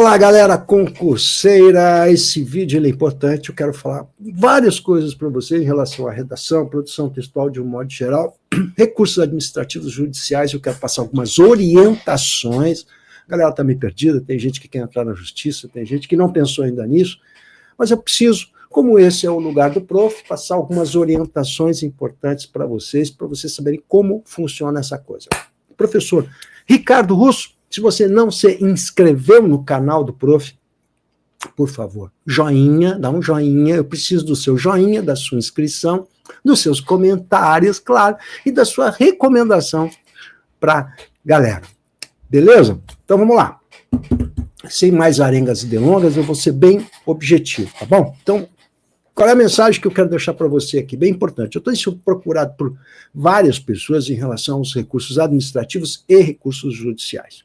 Vamos lá, galera concurseira, esse vídeo ele é importante, eu quero falar várias coisas para vocês em relação à redação, produção textual de um modo geral, recursos administrativos judiciais, eu quero passar algumas orientações. A galera está meio perdida, tem gente que quer entrar na justiça, tem gente que não pensou ainda nisso, mas eu preciso, como esse é o lugar do prof, passar algumas orientações importantes para vocês saberem como funciona essa coisa. Professor Ricardo Russo, se você não se inscreveu no canal do prof, por favor, joinha, dá um joinha, eu preciso do seu joinha, da sua inscrição, dos seus comentários, claro, e da sua recomendação para a galera. Beleza? Então vamos lá. Sem mais arengas e delongas, eu vou ser bem objetivo, tá bom? Então, qual é a mensagem que eu quero deixar para você aqui? Bem importante. Eu estou sendo procurado por várias pessoas em relação aos recursos administrativos e recursos judiciais.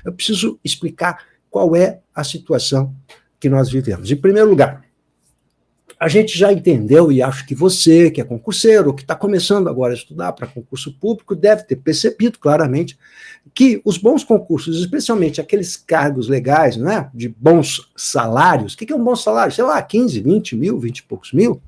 Eu preciso explicar qual é a situação que nós vivemos. Em primeiro lugar, a gente já entendeu, e acho que você, que é concurseiro, que está começando agora a estudar para concurso público, deve ter percebido claramente que os bons concursos, especialmente aqueles cargos legais, né, de bons salários, o que é um bom salário? Sei lá, 15, 20 mil, 20 e poucos mil,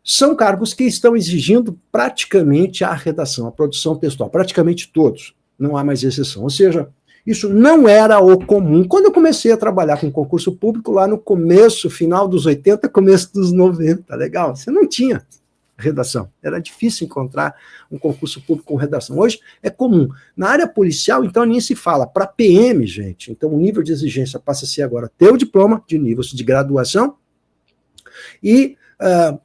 são cargos que estão exigindo praticamente a redação, a produção textual, praticamente todos, não há mais exceção. Ou seja, isso não era o comum. Quando eu comecei a trabalhar com concurso público, lá no começo, final dos 80, começo dos 90, legal? Você não tinha redação. Era difícil encontrar um concurso público com redação. Hoje é comum. Na área policial, então, nem se fala. Para PM, gente, então o nível de exigência passa a ser agora ter o diploma de nível de graduação e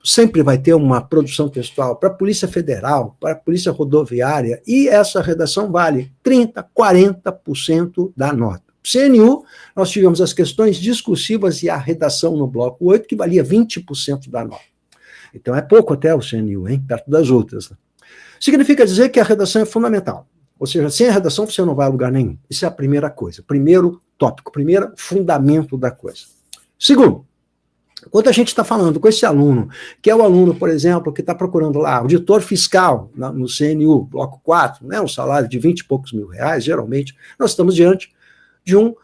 sempre vai ter uma produção textual para a Polícia Federal, para a Polícia Rodoviária, e essa redação vale 30%, 40% da nota. CNU, nós tivemos as questões discursivas e a redação no bloco 8, que valia 20% da nota. Então é pouco até o CNU, hein, perto das outras. Significa dizer que a redação é fundamental. Ou seja, sem a redação você não vai a lugar nenhum. Isso é a primeira coisa, primeiro tópico, primeiro fundamento da coisa. Segundo, quando a gente está falando com esse aluno, que é o aluno, por exemplo, que está procurando lá, auditor fiscal no CNU, bloco 4, né, um salário de 20 e poucos mil reais, geralmente, nós estamos diante de um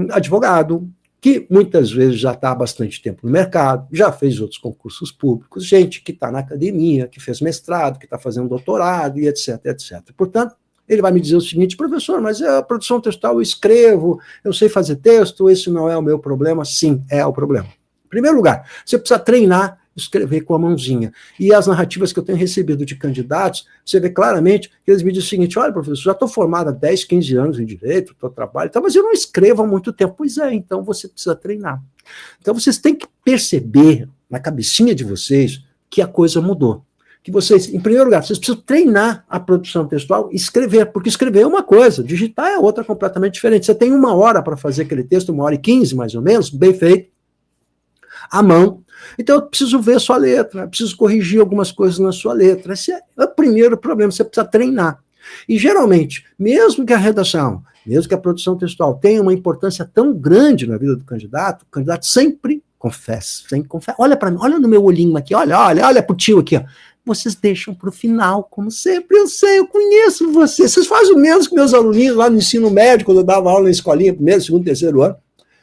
advogado que muitas vezes já está há bastante tempo no mercado, já fez outros concursos públicos, gente que está na academia, que fez mestrado, que está fazendo doutorado e etc, etc. Portanto, ele vai me dizer o seguinte: professor, mas a produção textual eu escrevo, eu sei fazer texto, esse não é o meu problema. Sim, é o problema. Em primeiro lugar, você precisa treinar, escrever com a mãozinha. E as narrativas que eu tenho recebido de candidatos, você vê claramente que eles me dizem o seguinte: olha, professor, já estou formado há 10, 15 anos em direito, estou trabalho, mas eu não escrevo há muito tempo. Pois é, então você precisa treinar. Então vocês têm que perceber na cabecinha de vocês que a coisa mudou. Que vocês, em primeiro lugar, vocês precisam treinar a produção textual e escrever, porque escrever é uma coisa, digitar é outra completamente diferente. Você tem 1 hora para fazer aquele texto, 1h15 mais ou menos, bem feito, à mão. Então eu preciso ver a sua letra, eu preciso corrigir algumas coisas na sua letra. Esse é o primeiro problema, você precisa treinar. E geralmente, mesmo que a redação, mesmo que a produção textual tenha uma importância tão grande na vida do candidato, o candidato sempre confessa. Olha para mim, olha no meu olhinho aqui, olha pro tio aqui, ó. Vocês deixam para o final, como sempre. Eu sei, eu conheço vocês. Vocês fazem o mesmo que meus aluninhos lá no ensino médio, quando eu dava aula na escolinha, primeiro, segundo, terceiro ano,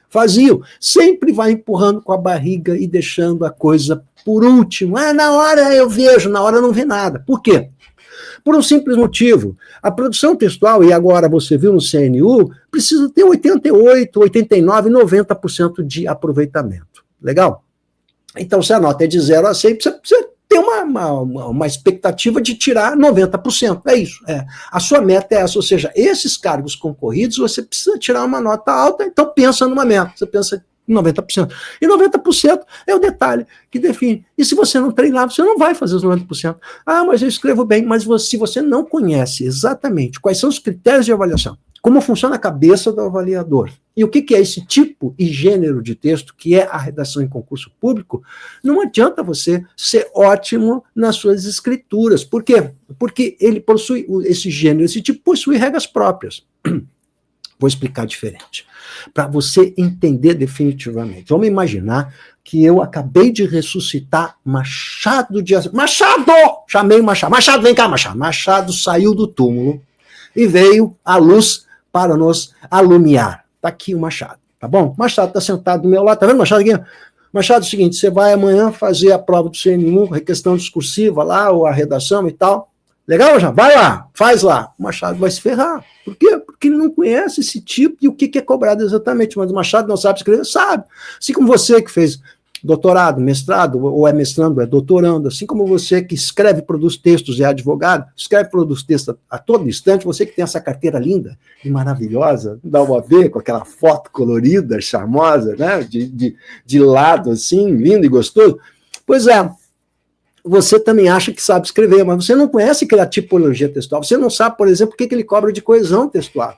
faziam. Sempre vai empurrando com a barriga e deixando a coisa por último. Na hora eu vejo, na hora eu não vê nada. Por quê? Por um simples motivo. A produção textual, e agora você viu no CNU, precisa ter 88, 89, 90% de aproveitamento. Legal? Então, se a nota é de 0 a 100, você tem uma expectativa de tirar 90%. É isso. A sua meta é essa. Ou seja, esses cargos concorridos, você precisa tirar uma nota alta, então pensa numa meta. Você pensa em 90%. E 90% é o detalhe que define. E se você não treinar, você não vai fazer os 90%. Mas eu escrevo bem. Mas se você não conhece exatamente quais são os critérios de avaliação, como funciona a cabeça do avaliador, e o que é esse tipo e gênero de texto, que é a redação em concurso público, não adianta você ser ótimo nas suas escrituras. Por quê? Porque ele possui, esse gênero, esse tipo, possui regras próprias. Vou explicar diferente, para você entender definitivamente. Vamos imaginar que eu acabei de ressuscitar Machado de Assis. Machado! Chamei o Machado. Machado, vem cá, Machado. Machado saiu do túmulo e veio à luz para nos alumiar. tá aqui o Machado, tá bom? O Machado tá sentado do meu lado, tá vendo o Machado aqui? Machado, é o seguinte, você vai amanhã fazer a prova do CNU, a questão discursiva lá, ou a redação e tal. Legal, Machado? Vai lá, faz lá. O Machado vai se ferrar. Por quê? Porque ele não conhece esse tipo e o que é cobrado exatamente. Mas o Machado não sabe escrever? Sabe. Assim como você que fez doutorado, mestrado, ou é mestrando, é doutorando, assim como você que escreve, produz textos e é advogado, escreve, produz textos a todo instante, você que tem essa carteira linda e maravilhosa, da UAB, com aquela foto colorida, charmosa, né, de lado, assim, lindo e gostoso, pois é, você também acha que sabe escrever, mas você não conhece aquela tipologia textual, você não sabe, por exemplo, o que ele cobra de coesão textual.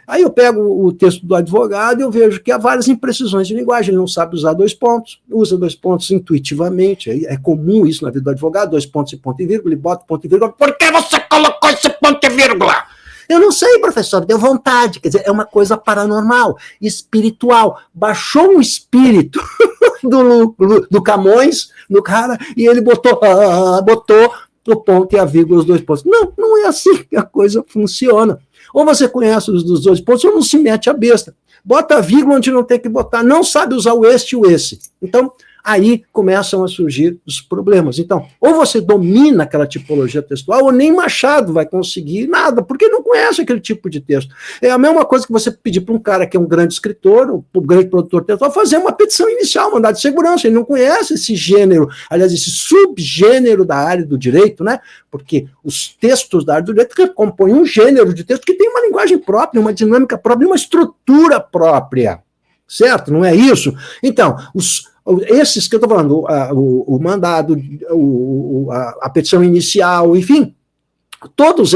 Aí eu pego o texto do advogado e eu vejo que há várias imprecisões de linguagem, ele não sabe usar dois pontos, usa dois pontos intuitivamente, é comum isso na vida do advogado, dois pontos e ponto e vírgula, ele bota ponto e vírgula, por que você colocou esse ponto e vírgula? Eu não sei, professor, deu vontade, quer dizer, é uma coisa paranormal, espiritual, baixou um espírito do Camões no cara e ele botou o ponto e a vírgula, os dois pontos. Não, não é assim que a coisa funciona. Ou você conhece os dos dois pontos, ou não se mete a besta. Bota a vírgula onde não tem que botar, não sabe usar o este e o esse. Então, aí começam a surgir os problemas. Então, ou você domina aquela tipologia textual, ou nem Machado vai conseguir nada, porque não conhece aquele tipo de texto. É a mesma coisa que você pedir para um cara que é um grande escritor, um grande produtor textual, fazer uma petição inicial, mandado de segurança. Ele não conhece esse gênero, aliás, esse subgênero da área do direito, né? Porque os textos da área do direito compõem um gênero de texto que tem uma linguagem própria, uma dinâmica própria, uma estrutura própria. Certo? Não é isso? Então, esses que eu estou falando, o mandado, a petição inicial, enfim, todas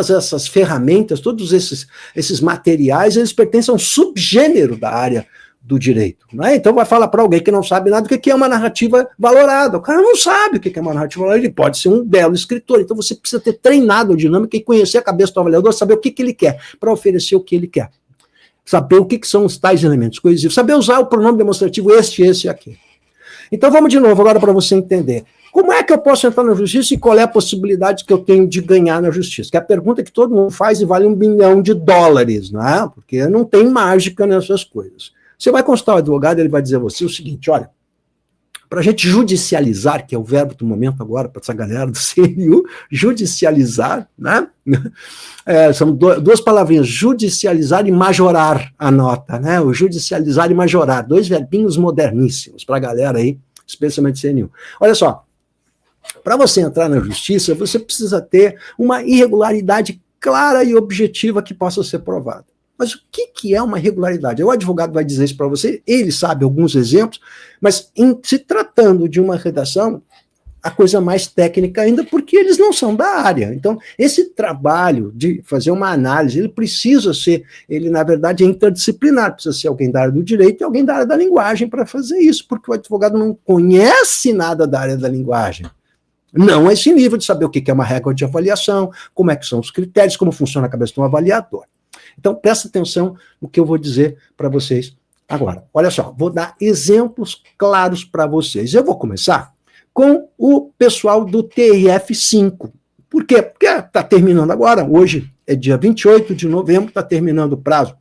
essas ferramentas, todos esses materiais, eles pertencem a um subgênero da área do direito. Né? Então vai falar para alguém que não sabe nada o que é uma narrativa valorada. O cara não sabe o que é uma narrativa valorada, ele pode ser um belo escritor, então você precisa ter treinado a dinâmica e conhecer a cabeça do avaliador, saber o que ele quer, para oferecer o que ele quer. Saber o que são os tais elementos coesivos, saber usar o pronome demonstrativo esse e aqui. Então vamos de novo agora para você entender. Como é que eu posso entrar na justiça e qual é a possibilidade que eu tenho de ganhar na justiça? Que é a pergunta que todo mundo faz e vale $1 bilhão, não é? Porque não tem mágica nessas coisas. Você vai consultar o advogado, ele vai dizer a você o seguinte, olha, para a gente judicializar, que é o verbo do momento agora, para essa galera do CNU, judicializar, né? São duas palavrinhas, judicializar e majorar a nota, né? O judicializar e majorar, dois verbinhos moderníssimos para a galera aí, especialmente CNU. Olha só, para você entrar na justiça, você precisa ter uma irregularidade clara e objetiva que possa ser provada. Mas o que é uma irregularidade? O advogado vai dizer isso para você, ele sabe alguns exemplos, mas em se tratando de uma redação, a coisa mais técnica ainda, porque eles não são da área. Então, esse trabalho de fazer uma análise, ele precisa ser, ele na verdade é interdisciplinar, precisa ser alguém da área do direito e alguém da área da linguagem para fazer isso, porque o advogado não conhece nada da área da linguagem. Não a esse nível de saber o que é uma regra de avaliação, como é que são os critérios, como funciona a cabeça de um avaliador. Então, presta atenção no que eu vou dizer para vocês agora. Olha só, vou dar exemplos claros para vocês. Eu vou começar com o pessoal do TRF5. Por quê? Porque está terminando agora, hoje é dia 28 de novembro, está terminando o prazo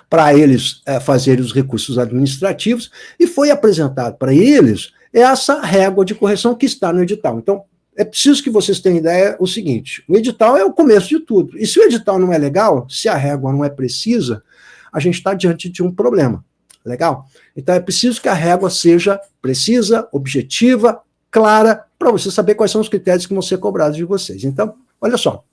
para eles fazerem os recursos administrativos, e foi apresentado para eles essa régua de correção que está no edital. Então, é preciso que vocês tenham ideia o seguinte, o edital é o começo de tudo, e se o edital não é legal, se a régua não é precisa, a gente está diante de um problema, legal? Então é preciso que a régua seja precisa, objetiva, clara, para você saber quais são os critérios que vão ser cobrados de vocês. Então, olha só,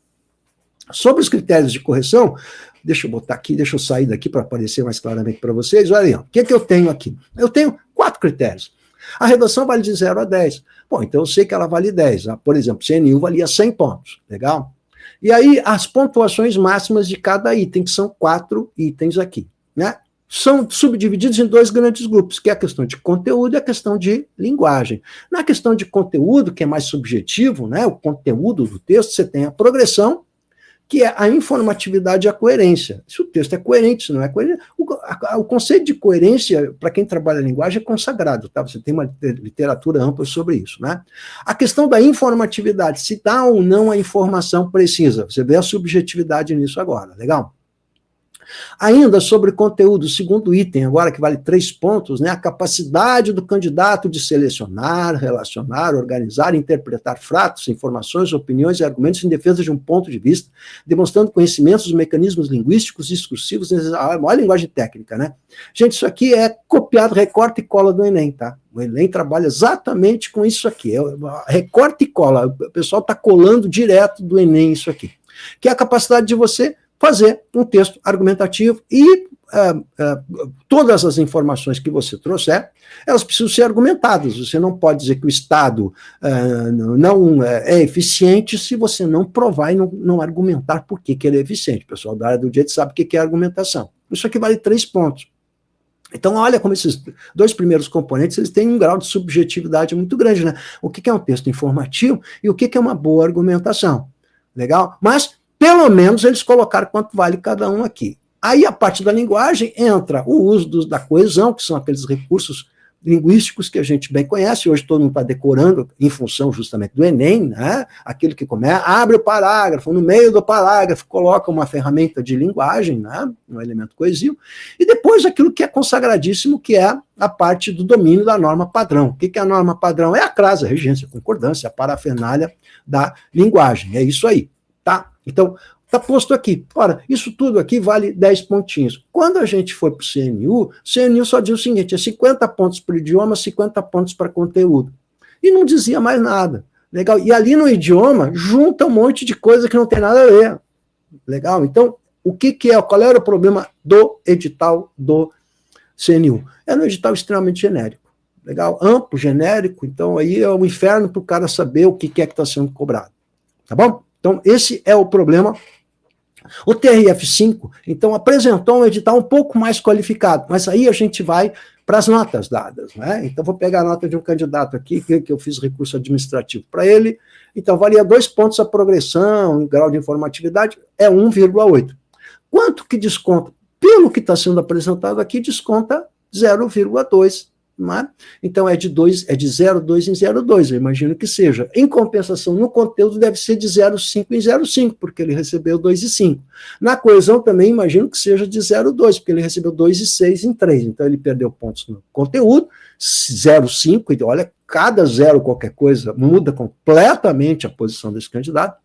sobre os critérios de correção, deixa eu botar aqui, deixa eu sair daqui para aparecer mais claramente para vocês, olha aí, o que é que eu tenho aqui? Eu tenho 4 critérios. A redação vale de 0 a 10. Bom, então eu sei que ela vale 10. Por exemplo, CNU valia 100 pontos. Legal? E aí, as pontuações máximas de cada item, que são 4 itens aqui. Né? São subdivididos em 2 grandes grupos, que é a questão de conteúdo e a questão de linguagem. Na questão de conteúdo, que é mais subjetivo, né, o conteúdo do texto, você tem a progressão, que é a informatividade e a coerência. Se o texto é coerente, se não é coerente. O conceito de coerência, para quem trabalha a linguagem, é consagrado, tá? Você tem uma literatura ampla sobre isso, né? A questão da informatividade, se dá ou não a informação precisa. Você vê a subjetividade nisso agora, legal? Ainda sobre conteúdo, segundo item, agora que vale 3 pontos, né, a capacidade do candidato de selecionar, relacionar, organizar, interpretar fatos, informações, opiniões e argumentos em defesa de um ponto de vista, demonstrando conhecimentos dos mecanismos linguísticos discursivos, a maior linguagem técnica, né? Gente, isso aqui é copiado, recorta e cola do Enem, tá? O Enem trabalha exatamente com isso aqui, recorta e cola, o pessoal está colando direto do Enem isso aqui, que é a capacidade de você fazer um texto argumentativo e todas as informações que você trouxer, elas precisam ser argumentadas. Você não pode dizer que o Estado não é eficiente se você não provar e não argumentar por que ele é eficiente. O pessoal da área do direito sabe o que é argumentação. Isso aqui vale 3 pontos. Então, olha como esses 2 primeiros componentes eles têm um grau de subjetividade muito grande, né? O que é um texto informativo e o que é uma boa argumentação. Legal? Mas pelo menos eles colocaram quanto vale cada um aqui. Aí a parte da linguagem entra o uso da coesão, que são aqueles recursos linguísticos que a gente bem conhece, hoje todo mundo está decorando em função justamente do Enem, né? Aquele que começa, abre o parágrafo, no meio do parágrafo coloca uma ferramenta de linguagem, né? Um elemento coesivo, e depois aquilo que é consagradíssimo, que é a parte do domínio da norma padrão. O que é a norma padrão? É a crase, a regência, a concordância, a parafernália da linguagem, é isso aí, tá? Então, está posto aqui. Ora, isso tudo aqui vale 10 pontinhos. Quando a gente foi para o CNU só diz o seguinte, é 50 pontos para o idioma, 50 pontos para conteúdo. E não dizia mais nada. Legal? E ali no idioma, junta um monte de coisa que não tem nada a ver. Legal? Então, qual era o problema do edital do CNU? Era um edital extremamente genérico. Legal? Amplo, genérico, então aí é um inferno para o cara saber o que é que está sendo cobrado. Tá bom? Então, esse é o problema. O TRF5, então, apresentou um edital um pouco mais qualificado, mas aí a gente vai para as notas dadas, né? Então, vou pegar a nota de um candidato aqui, que eu fiz recurso administrativo para ele, então, valia 2 pontos a progressão, em grau de informatividade, é 1,8. Quanto que desconta? Pelo que está sendo apresentado aqui, desconta 0,2. Né? Então é de 0,2 em 0,2, eu imagino que seja. Em compensação, no conteúdo deve ser de 0,5 em 0,5, porque ele recebeu 2,5. Na coesão também imagino que seja de 0,2, porque ele recebeu 2,6 em 3. Então ele perdeu pontos no conteúdo, 0,5, e olha, cada zero qualquer coisa muda completamente a posição desse candidato.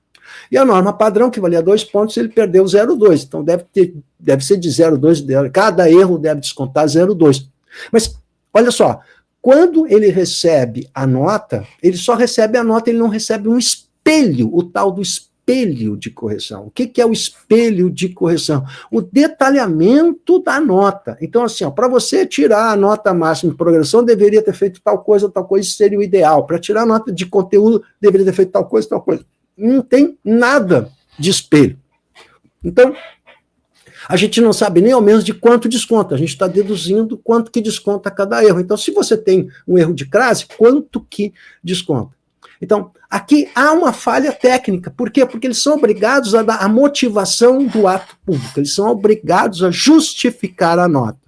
E a norma padrão, que valia 2 pontos, ele perdeu 0,2. Então deve ser de 0,2, cada erro deve descontar 0,2. Mas olha só, quando ele recebe a nota, ele só recebe a nota, ele não recebe um espelho, o tal do espelho de correção. O que é o espelho de correção? O detalhamento da nota. Então, assim, para você tirar a nota máxima de progressão, deveria ter feito tal coisa, isso seria o ideal. Para tirar a nota de conteúdo, deveria ter feito tal coisa, tal coisa. Não tem nada de espelho. Então, a gente não sabe nem ao menos de quanto desconta, a gente está deduzindo quanto que desconta cada erro. Então, se você tem um erro de crase, quanto que desconta? Então, aqui há uma falha técnica. Por quê? Porque eles são obrigados a dar a motivação do ato público, eles são obrigados a justificar a nota.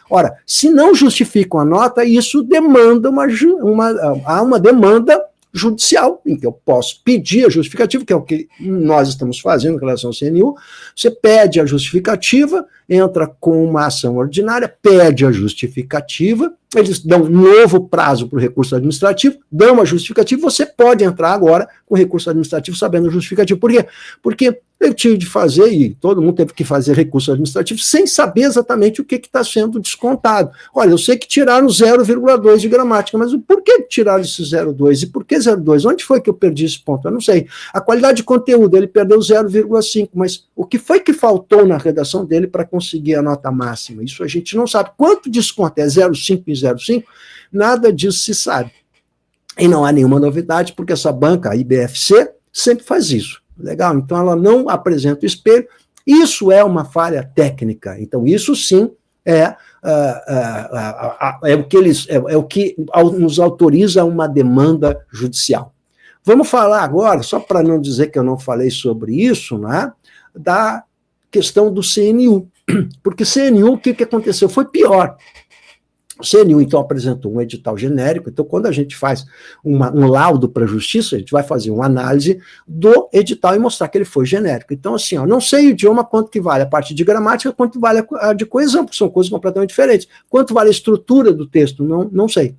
Ora, se não justificam a nota, isso demanda uma demanda judicial, em que eu posso pedir a justificativa, que é o que nós estamos fazendo em relação ao CNU. Você pede a justificativa, entra com uma ação ordinária, pede a justificativa, eles dão um novo prazo para o recurso administrativo, dão uma justificativa, você pode entrar agora com o recurso administrativo sabendo a justificativa. Por quê? Porque eu tive de fazer, e todo mundo teve que fazer recurso administrativo, sem saber exatamente o que está sendo descontado. Olha, eu sei que tiraram 0,2 de gramática, mas por que tiraram esse 0,2? E por que 0,2? Onde foi que eu perdi esse ponto? Eu não sei. A qualidade de conteúdo, ele perdeu 0,5, mas o que foi que faltou na redação dele para conseguir a nota máxima? Isso a gente não sabe. Quanto desconto é 0,5 em 0,5? Nada disso se sabe. E não há nenhuma novidade, porque essa banca, a IBFC, sempre faz isso. Legal? Então ela não apresenta o espelho. Isso é uma falha técnica. Então isso sim é o que nos autoriza uma demanda judicial. Vamos falar agora, só para não dizer que eu não falei sobre isso, né, da questão do CNU. Porque CNU, o que aconteceu? Foi pior. O CNU, então, apresentou um edital genérico. Então, quando a gente faz um laudo para a justiça, a gente vai fazer uma análise do edital e mostrar que ele foi genérico. Então, assim, não sei o idioma quanto que vale a parte de gramática, quanto vale a de coesão, porque são coisas completamente diferentes. Quanto vale a estrutura do texto, não sei.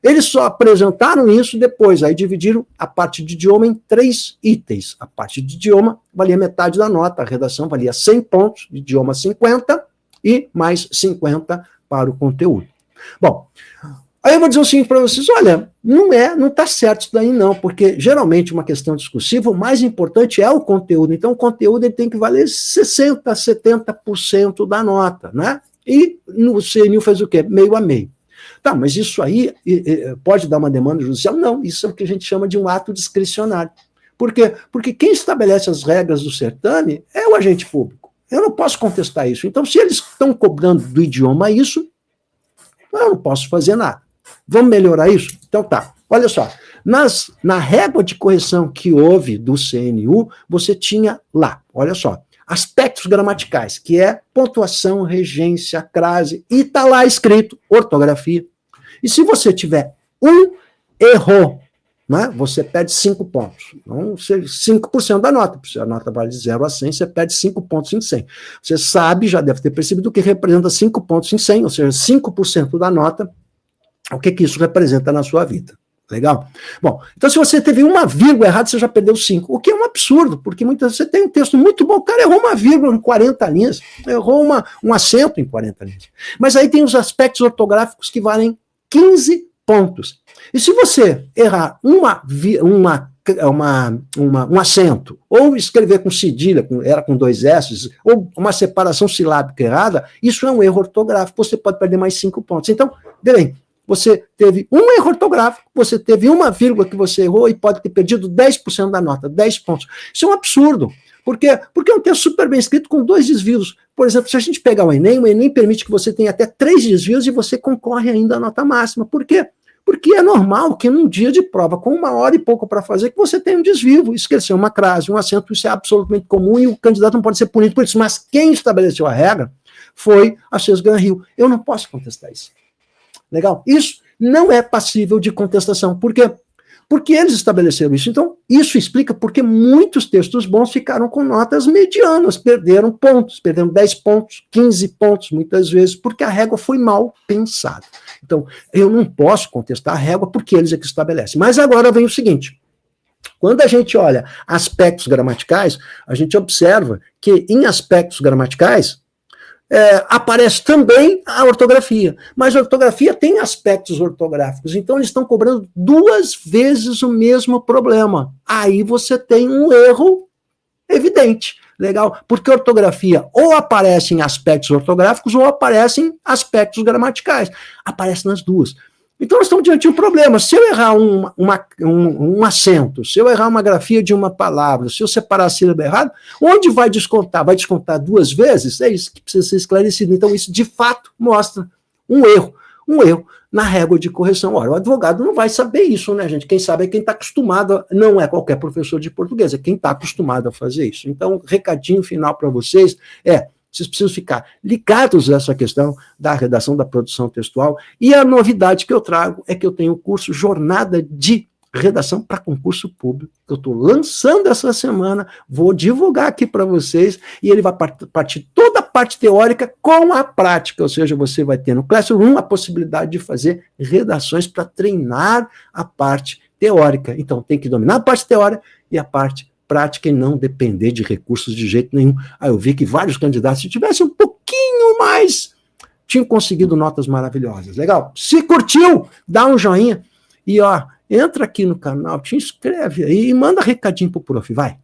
Eles só apresentaram isso depois, aí dividiram a parte de idioma em 3 itens. A parte de idioma valia metade da nota, a redação valia 100 pontos, de idioma 50 e mais 50 para o conteúdo. Bom, aí eu vou dizer o seguinte para vocês, olha, não está certo isso daí não, porque geralmente uma questão discursiva, o mais importante é o conteúdo, então o conteúdo ele tem que valer 60%, 70% da nota, né? E no CNU fez o quê? Meio a meio. Tá, mas isso aí pode dar uma demanda judicial? Não, isso é o que a gente chama de um ato discricionário. Por quê? Porque quem estabelece as regras do certame é o agente público. Eu não posso contestar isso. Então, se eles estão cobrando do idioma isso, eu não posso fazer nada. Vamos melhorar isso? Então tá. Olha só, na régua de correção que houve do CNU, você tinha lá, olha só, aspectos gramaticais, que é pontuação, regência, crase, e está lá escrito ortografia. E se você tiver um erro, né, você perde 5 pontos. Então, 5% da nota. Se a nota vale de 0 a 100, você perde 5 pontos em 100. Você sabe, já deve ter percebido, que representa 5 pontos em 100, ou seja, 5% da nota, o que isso representa na sua vida. Legal? Bom, então se você teve uma vírgula errada, você já perdeu 5, o que é um absurdo, porque muitas vezes você tem um texto muito bom, o cara errou uma vírgula em 40 linhas, errou um acento em 40 linhas. Mas aí tem os aspectos ortográficos que valem 15 pontos. E se você errar um acento, ou escrever com cedilha, era com 2 S, ou uma separação silábica errada, isso é um erro ortográfico, você pode perder mais 5 pontos. Então, bem, você teve um erro ortográfico, você teve uma vírgula que você errou e pode ter perdido 10% da nota, 10 pontos. Isso é um absurdo. Por quê? Porque é um texto super bem escrito com 2 desvios. Por exemplo, se a gente pegar o Enem permite que você tenha até 3 desvios e você concorre ainda à nota máxima. Por quê? Porque é normal que num dia de prova, com 1 hora e pouco para fazer, que você tenha um desvio, esquecer uma crase, um acento, isso é absolutamente comum e o candidato não pode ser punido por isso. Mas quem estabeleceu a regra foi a Sesgan Rio. Eu não posso contestar isso. Legal? Isso não é passível de contestação. Por quê? Porque eles estabeleceram isso. Então, isso explica porque muitos textos bons ficaram com notas medianas, perderam pontos, perderam 10 pontos, 15 pontos, muitas vezes, porque a régua foi mal pensada. Então, eu não posso contestar a régua porque eles é que estabelecem. Mas agora vem o seguinte, quando a gente olha aspectos gramaticais, a gente observa que em aspectos gramaticais, aparece também a ortografia, mas a ortografia tem aspectos ortográficos, então eles estão cobrando 2 vezes o mesmo problema. Aí você tem um erro evidente, legal? Porque a ortografia ou aparece em aspectos ortográficos ou aparece em aspectos gramaticais. Aparece nas duas. Então, nós estamos diante de um problema. Se eu errar um acento, se eu errar uma grafia de uma palavra, se eu separar a sílaba errada, onde vai descontar? Vai descontar 2 vezes? É isso que precisa ser esclarecido. Então, isso, de fato, mostra um erro na régua de correção. Ora, o advogado não vai saber isso, né, gente? Quem sabe é quem está acostumado, não é qualquer professor de português, é quem está acostumado a fazer isso. Então, recadinho final para vocês vocês precisam ficar ligados a essa questão da redação da produção textual. E a novidade que eu trago é que eu tenho o curso Jornada de Redação para Concurso Público, que eu estou lançando essa semana, vou divulgar aqui para vocês, e ele vai partir toda a parte teórica com a prática, ou seja, você vai ter no Classroom a possibilidade de fazer redações para treinar a parte teórica. Então, tem que dominar a parte teórica e a parte prática e não depender de recursos de jeito nenhum. Eu vi que vários candidatos, se tivessem um pouquinho mais, tinham conseguido notas maravilhosas. Legal? Se curtiu, dá um joinha e entra aqui no canal, te inscreve aí e manda recadinho pro prof, vai.